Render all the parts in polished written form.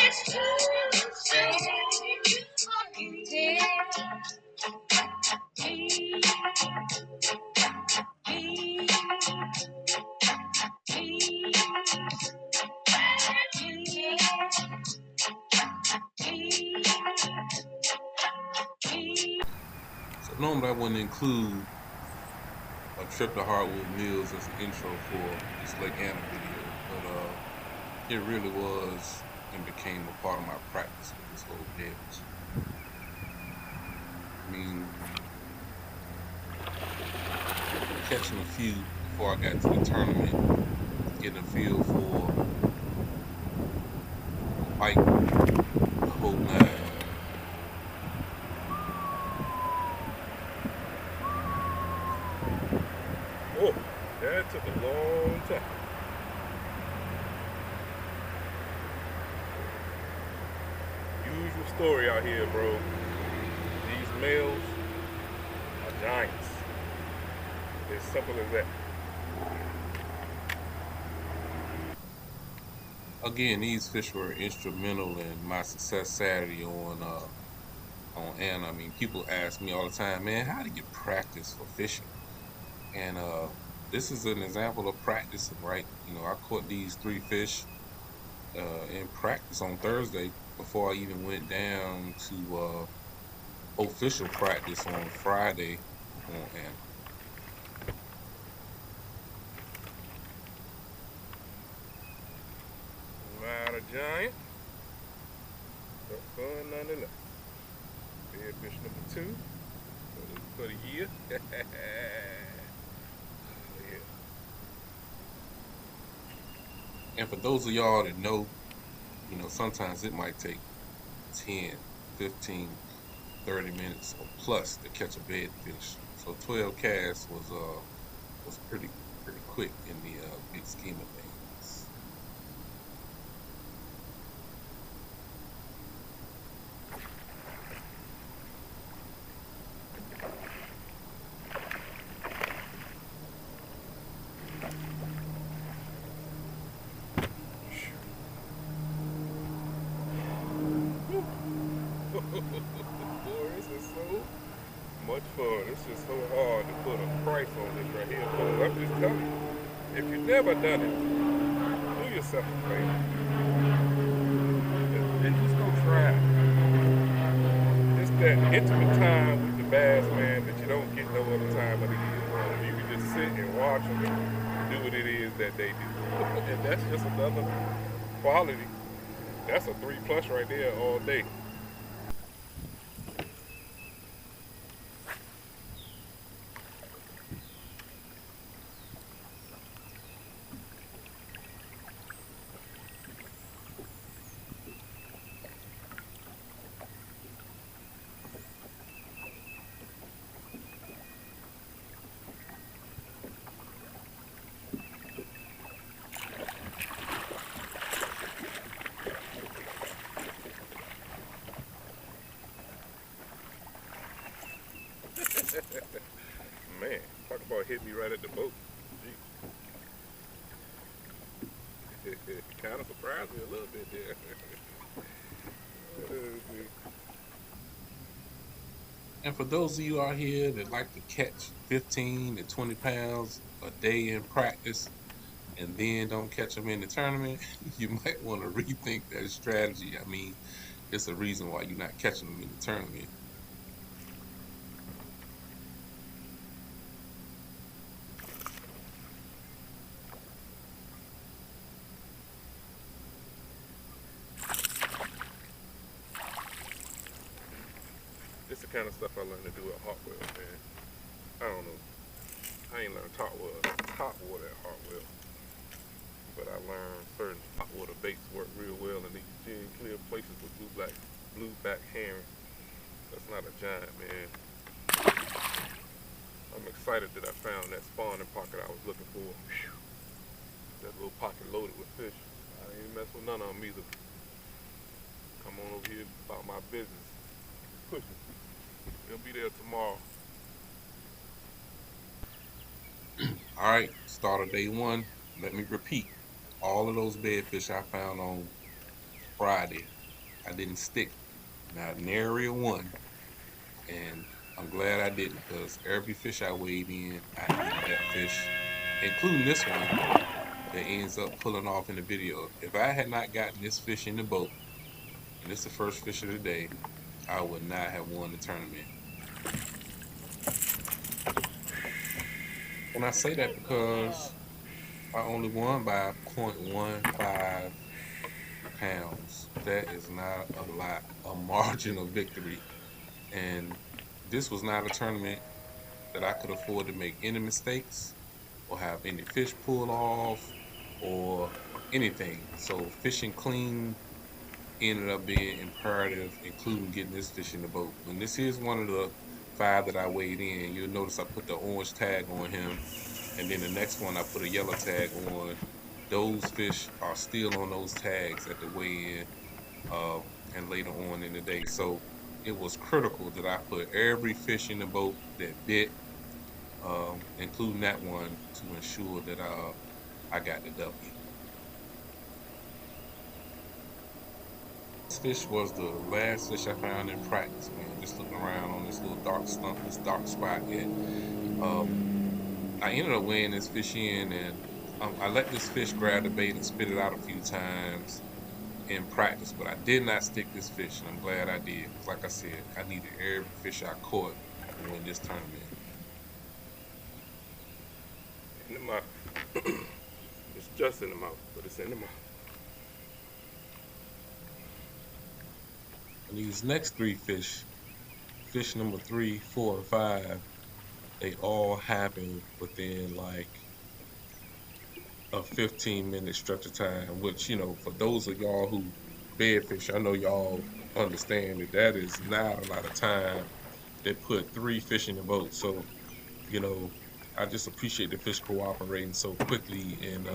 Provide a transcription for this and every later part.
So normally I wouldn't include a trip to Hardwood Mills as an intro for this Lake Anna video, but it really was and became a part of my practice with this whole edge. I mean, catching a few before I got to the tournament, getting a feel for the bite, the whole nine. Oh, that took a long time. Usual story out here, bro. These males are giants. As simple as that. Again, these fish were instrumental in my success Saturday on Anna. I mean, people ask me all the time, man, how do you practice for fishing? And this is an example of practicing, right? You know, I caught these 3 fish in practice on Thursday before I even went down to official practice on Friday on Anna. Not a giant, but fun nonetheless. Bed fish number 2 for the year. Yeah. And for those of y'all that know, you know, sometimes it might take 10, 15, 30 minutes or plus to catch a bed fish. So 12 casts was pretty quick in the big scheme of things. Boy, this is so much fun. It's just so hard to put a price on this right here. But I'm just telling you, if you've never done it, do yourself a favor. And just go try it. It's that intimate time with the bass, man, that you don't get no other time of the year. You can just sit and watch them do what it is that they do. And that's just another quality. That's a 3+ right there all day. Man, talk about hitting me right at the boat. Kind of surprised me a little bit there. And for those of you out here that like to catch 15 to 20 pounds a day in practice and then don't catch them in the tournament, you might want to rethink that strategy. I mean, it's a reason why you're not catching them in the tournament. This the kind of stuff I learned to do at Hartwell, man. I don't know. I ain't learned top water at Hartwell. But I learned certain hot water baits work real well in these gin clear places with blueback herring. That's not a giant, man. I'm excited that I found that spawning pocket I was looking for. Whew. That little pocket loaded with fish. I ain't mess with none of them either. Come on over here about my business. Push it. They'll be there tomorrow. All right, start of day 1. Let me repeat. All of those bedfish I found on Friday I didn't stick, not nary a one. And I'm glad I didn't, because every fish I weighed in, I needed that fish, including this one that ends up pulling off in the video. If I had not gotten this fish in the boat, and it's the first fish of the day, I would not have won the tournament. And I say that because I only won by 0.15 pounds. That is not a lot, a margin of victory. And this was not a tournament that I could afford to make any mistakes or have any fish pull off or anything. So fishing clean ended up being imperative, including getting this fish in the boat. And this is one of the 5 that I weighed in. You'll notice I put the orange tag on him, and then the next one I put a yellow tag on. Those fish are still on those tags at the weigh-in uh, and later on in the day. So it was critical that I put every fish in the boat that bit, including that one, to ensure that I got the W. This fish was the last fish I found in practice, man. Just looking around on this little dark stump, this dark spot. And I ended up weighing this fish in, and I let this fish grab the bait and spit it out a few times in practice, but I did not stick this fish, and I'm glad I did. Because like I said, I needed every fish I caught to win this tournament. In the mouth. It's just in the mouth, but it's in the mouth. And these next 3 fish, fish number 3, 4, and 5, they all happened within like a 15-minute stretch of time, which, for those of y'all who bed fish, I know y'all understand that is not a lot of time to put 3 fish in the boat. So, I just appreciate the fish cooperating so quickly, and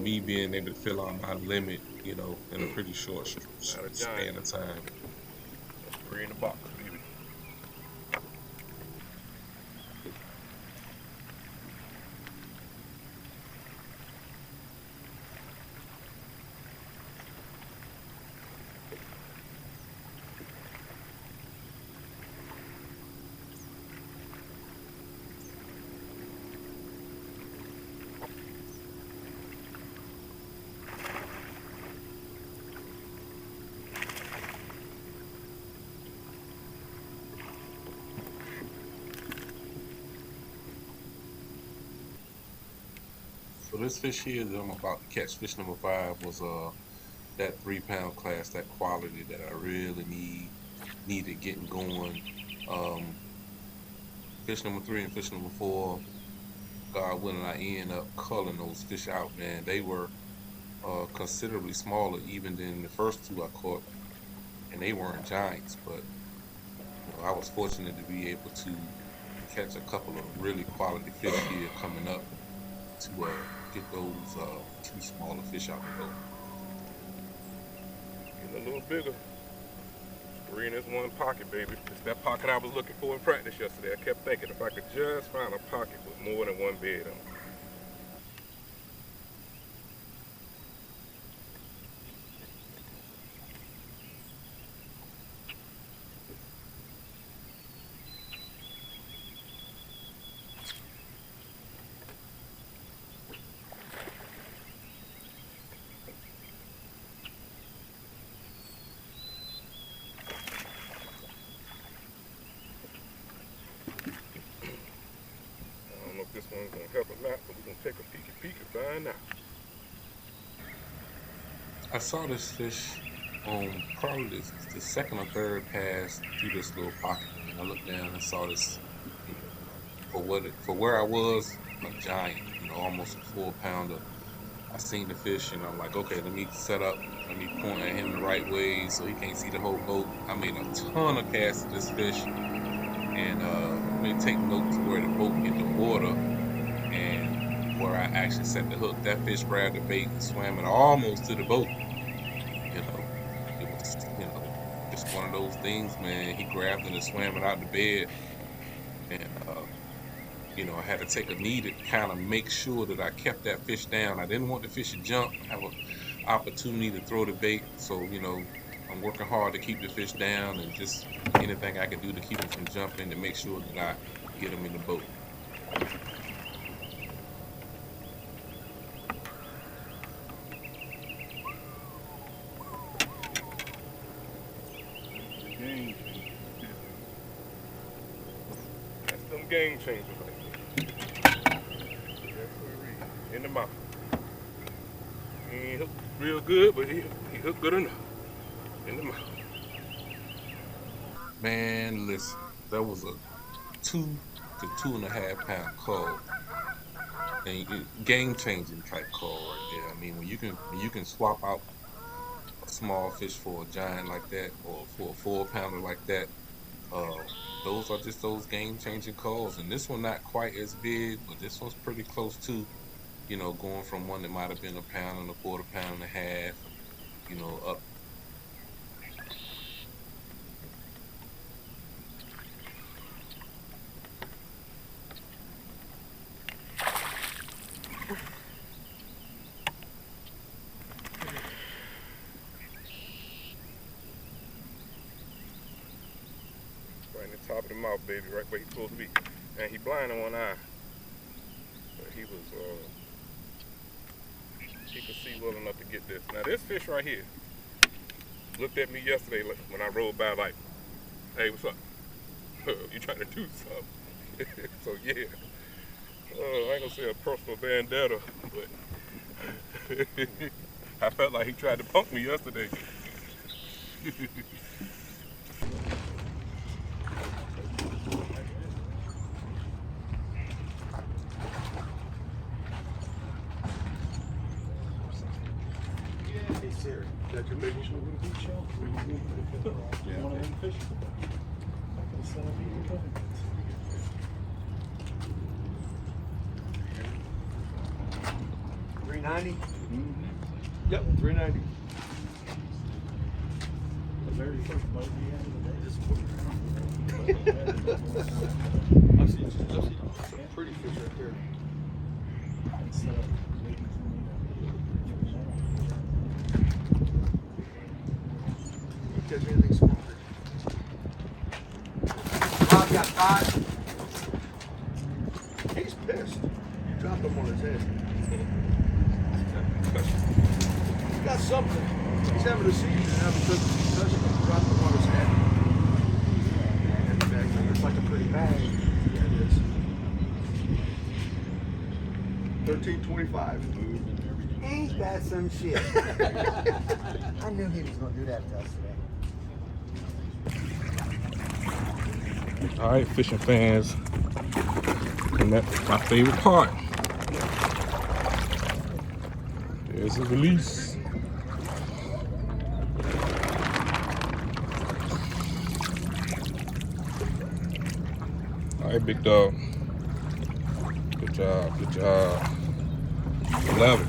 me being able to fill out my limit, in a pretty short span of time. 3 in the box, baby. So this fish here that I'm about to catch, fish number 5, was that 3-pound class, that quality that I really needed getting going. Fish number 3 and fish number 4, God willing, I end up culling those fish out, man. They were considerably smaller even than the first 2 I caught, and they weren't giants, but I was fortunate to be able to catch a couple of really quality fish here coming up to get those 2 smaller fish out the boat. Getting a little bigger. 3 in this one pocket, baby. It's that pocket I was looking for in practice yesterday. I kept thinking if I could just find a pocket with more than one bed on it. This one's gonna help a lot, but we're gonna take a peek and find out. I saw this fish on probably the second or third pass through this little pocket. And I looked down and saw this, for where I was, a giant, almost a 4-pounder. I seen the fish and I'm like, okay, let me set up, let me point at him the right way so he can't see the whole boat. I made a ton of casts at this fish, and let me take note to where the boat hit the water and where I actually set the hook. That fish grabbed the bait and swam it almost to the boat. It was, just one of those things, man. He grabbed it and swam it out the bed, and I had to take a knee to kind of make sure that I kept that fish down. I didn't want the fish to jump, have an opportunity to throw the bait. So, I'm working hard to keep the fish down, and just anything I can do to keep them from jumping to make sure that I get them in the boat. That's them game changers right there. In the mouth. He ain't hooked real good, but he hooked good enough. In the mouth. Man, listen, that was a 2 to 2.5 pound cod, and game changing type cod right there. I mean, when you can swap out a small fish for a giant like that, or for a 4 pounder like that, uh, those are just those game changing calls. And this one not quite as big, but this one's pretty close to, going from one that might have been a pound and a quarter, pound and a half, up. Right in the top of the mouth, baby, right where he's supposed to be. And he blind in one eye. But he could see well enough to get this. Now this fish right here looked at me yesterday when I rolled by like, hey, what's up? You trying to do something? So yeah. I ain't gonna say a personal vendetta, but I felt like he tried to punk me yesterday. Hey Siri, got your baby show with a beach show? Yeah. One of them fish. $3.90? Yep, $3.90. The very first boat we had today. I see some pretty fish right there. Catch anything smaller. Bob got caught. He's pissed. You dropped him on his head. He's got something. He's having a seizure now because of concussion. You dropped him on his head. It's like a pretty bag. Yeah, it is. $13.25. Ain't that some shit? I knew he was gonna do that to us today. All right, fishing fans, and that's my favorite part. There's a release. All right, big dog. Good job, good job. 11.